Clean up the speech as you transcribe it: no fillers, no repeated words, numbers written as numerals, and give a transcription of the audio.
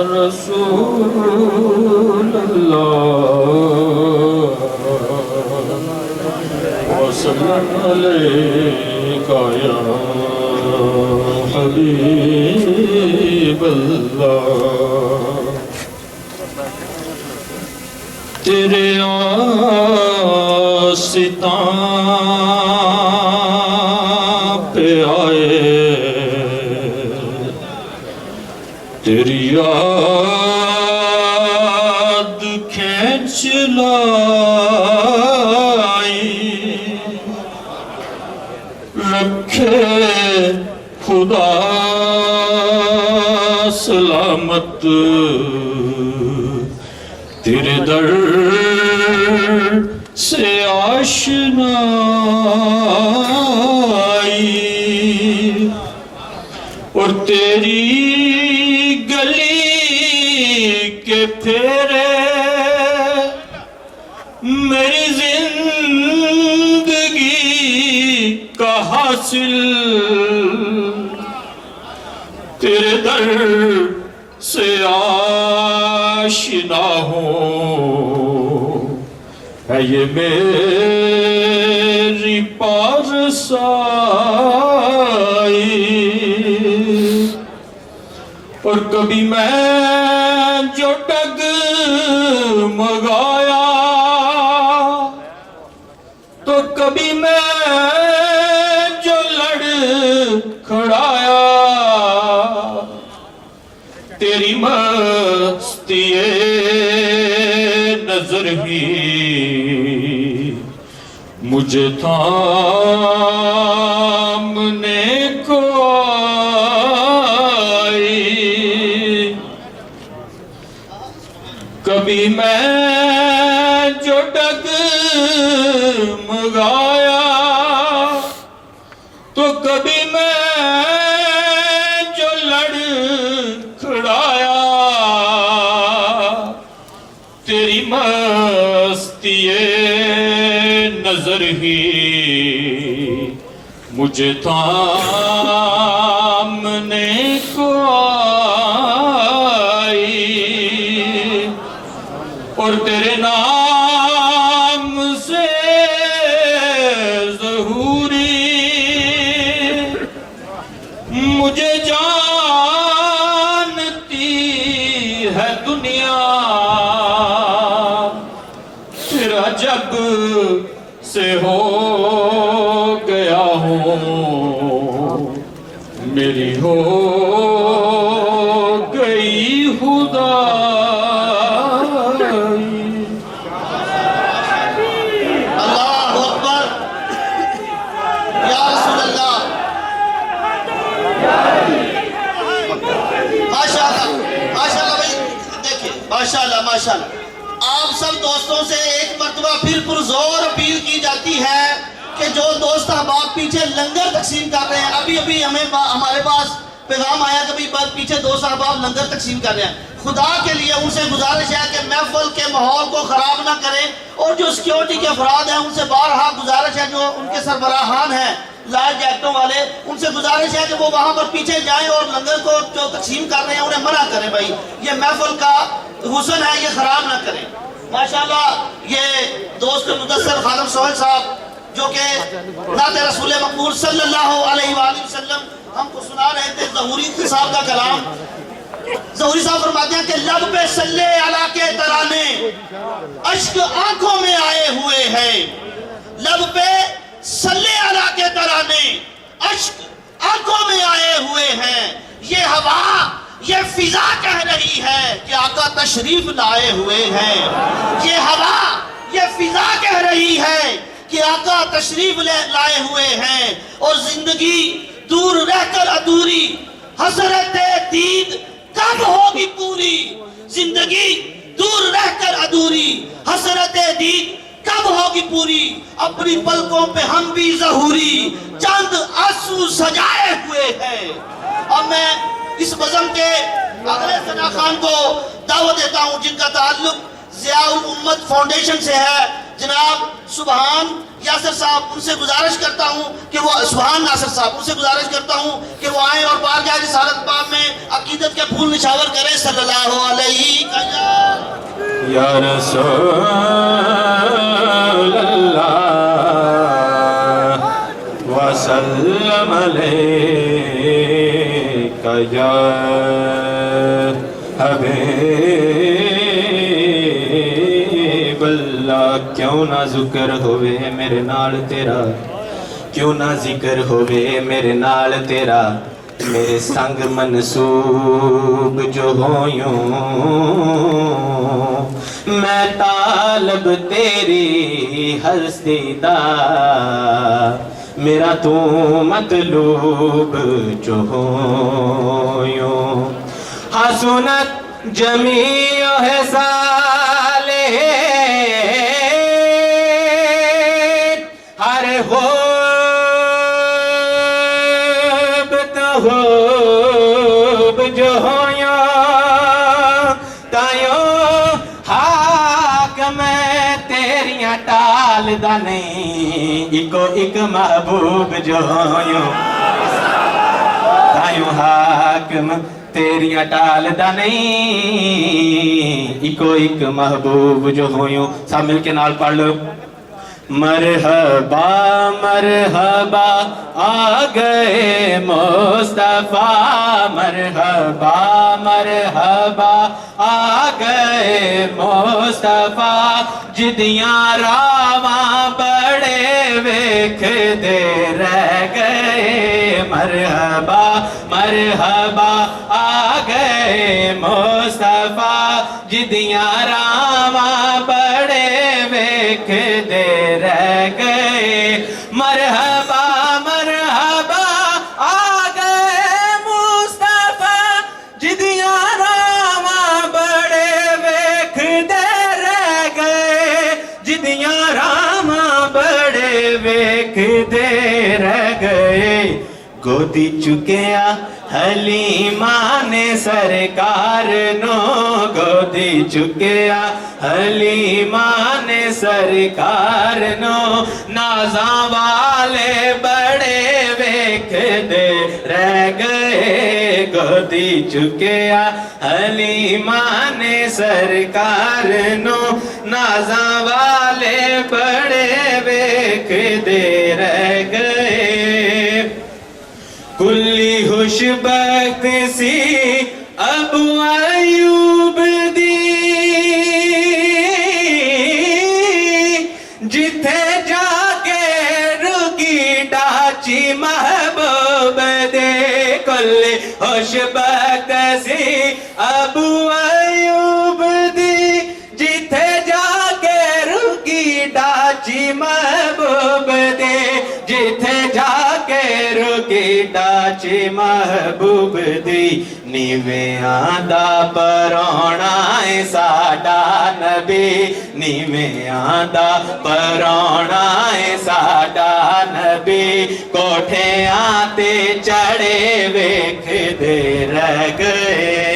رسول اللہ وسلم علیک یا حبیب اللہ تیرے آستان پہ آئے تیری یاد کھینچ لائی رکھے خدا سلامت تیرے در سے آشنائی اور تیری گلی کے پھیرے میری زندگی کا حاصل تیرے در سے آشنا ہوں ہے یہ میری پارسائی اور کبھی میں جو ڈگمگایا تو کبھی میں جو لڑکھڑایا تیری مستی نظر ہی مجھے تھامنے کو کبھی میں جو ڈگمگایا تو کبھی میں جو لڑکھڑایا تیری مستی نظر ہی مجھے تھامنے کو اور تیرے نام سے ظہوری مجھے جانتی ہے دنیا تیرا جب سے ہو گیا ہوں میری ہو گئی خدا ماشاءاللہ آپ سب دوستوں سے ایک مرتبہ پھر پرزور اپیل کی جاتی ہے کہ جو دوست احباب پیچھے لنگر تقسیم کر رہے ہیں ابھی ہمارے پاس پیغام آیا کہ پیچھے دوست احباب لنگر تقسیم کر رہے ہیں خدا کے لیے ان سے گزارش ہے کہ محفل کے ماحول کو خراب نہ کریں اور جو سیکیورٹی کے افراد ہیں ان سے بارہا گزارش ہے جو ان کے سربراہان ہیں لائٹ جیکٹوں والے ان سے گزارش ہے کہ وہ وہاں پر پیچھے جائیں اور لنگر کو جو تقسیم کر رہے ہیں انہیں منع کریں بھائی یہ محفل کا حسن ہے یہ خراب نہ کریں ماشاءاللہ یہ دوست مدثر خادم سہیل صاحب جو کہ نعت رسول مقبول صلی اللہ علیہ وآلہ وسلم ہم کو سنا رہے تھے ظہوری صاحب کا کلام ظہوری صاحب فرماتے ہیں کہ لب پہ صلی علی کے ترانے اشک آنکھوں میں آئے ہوئے ہیں لب پہ صلی علی کے ترانے اشک آنکھوں میں آئے ہوئے ہیں یہ ہوا یہ فضا کہہ رہی ہے کہ آقا تشریف لائے ہوئے ہیں یہ ہوا یہ فضا کہہ رہی ہے کہ آقا تشریف لائے ہوئے ہیں اور زندگی دور رہ کر ادھوری حسرت دید کب ہوگی پوری زندگی دور رہ کر ادھوری حسرت دید کب ہوگی پوری اپنی پلکوں پہ ہم بھی ظہوری چند آنسو سجائے ہوئے ہیں اور میں اس بزم کے اگلے ثنا خان کو دعوت دیتا ہوں جن کا تعلق ضیاء الامت فاؤنڈیشن سے ہے جناب سبحان یاسر صاحب ان سے گزارش کرتا ہوں کہ وہ سبحان ناصر صاحب ان سے گزارش کرتا ہوں کہ وہ آئیں اور بارگاہ رسالت پاک میں عقیدت کے پھول نچھاور کریں صلی اللہ علیہ یا رسول اللہ وسلم علیک یا حبیب اللہ کیوں نہ ذکر ہوئے میرے نال تیرا کیوں نہ ذکر ہوئے میرے نال تیرا میرے سنگ منسوب جو ہویوں میں طالب تیری ہستی دا میرا تو مطلوب جو ہویوں حسنت جمیع حسالہ ہر خوب جو ہویوں تائیوں حاکم تیریاں ٹال دا نہیں ایکو ایک محبوب جو ہویوں تائیوں حاکم تیریاں ٹال دا نہیں ایکو ایک محبوب جو ہویوں سب مل کے نال پڑھ لو مرحبا مرحبا آ گئے مصطفیٰ مرحبا مرحبا آ گئے مصطفیٰ جدیاں راواں بڑے ویکھ دے رہ گئے مرحبا مرحبا آ گئے مصطفیٰ جدیاں راواں بڑے ویکھ دے رہ گئے مرحبا مرحبا آ گئے مصطفیٰ جدیاں راواں بڑے ویکھ دے رہ گئے جدیاں راواں بڑے ویکھ دے رہ گئے گودی چکیا حلیمہ نے سرکار نو گودی چکیا حلیمہ نے سرکار نو نازاں والے بڑے ویکھ دے رہ گئے گودی چکیا حلیمہ نے سرکار نو نازاں والے بڑے ویکھ دے رہ گئے کلی خوش بخت سی ابو ایوب دی جتھے جا کے رکی ڈاچی محبوب دے کلی خوش بخت سی ابو ایوب دی جتھے جا کے رکی ڈاچی محبوب دے جتھے جا کے رکی ڈاچی محبوب دی نیویاں دا پرونا ہے ساڈا نبی نیویاں دا پرونا ہے ساڈا نبی کوٹھیاں تے چڑھے ویکھ دے رہ گئے